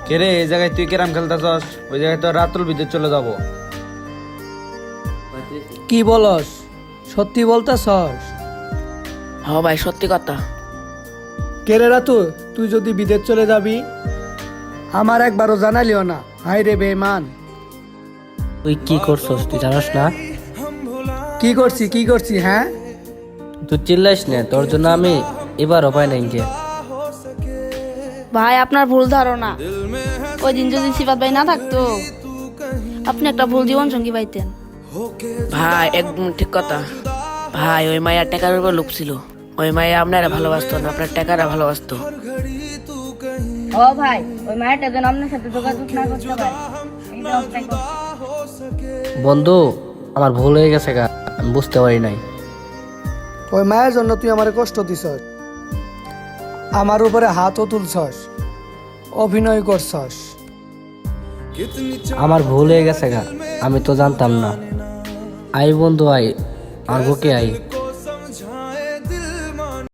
কে রে, এই জায়গায় তুই কেরাম খেলতেছস? ওই জায়গায় তো রাতুল বিদ্যুৎ চলে যাবো। কি বলস? সত্যি বলতেছস? হ ভাই, সত্যি কথা। কে রে রাতু, তুই যদি বিদেশ চলে যাবি আমার একবারও জানালিও না। হাই রে বেমান! তুই কি করছস তুই জানাস না? কি করছি হ্যাঁ? তুই চিল্লাইস না, তোর জন্য আমি এবারও পাই নাই গে। ভাই আপনার ভুল ধারণা। ওই দিন যদি সিফাত ভাই না থাকতো, আপনি একটা ভুল জীবন সঙ্গী পাইতেন। ভাই একদম ঠিক কথা। ভাই ওই মায়ের টাকার উপর লোক ছিল। ওই মায়ে আপনারা ভালোবাসতো না, আপনার টাকারা ভালোবাসতো। ও ভাই, ওই মায়েরটা যেন আপনার সাথে যোগাযোগ না করতে পারে, এই ব্যবস্থাই করুন। বন্ধু, আমার ভুল হয়ে গেছে গা, আমি বুঝতে পারি নাই। ওই মায়ের জন্য তুই আমারে কষ্ট দিছস, আমার উপরে হাতও তুলছস, অভিনয় করছস। আমার ভুল হয়ে গেছে গা, আমি তো জানতাম না। আই বন্ধু আই, আর বুকে আই।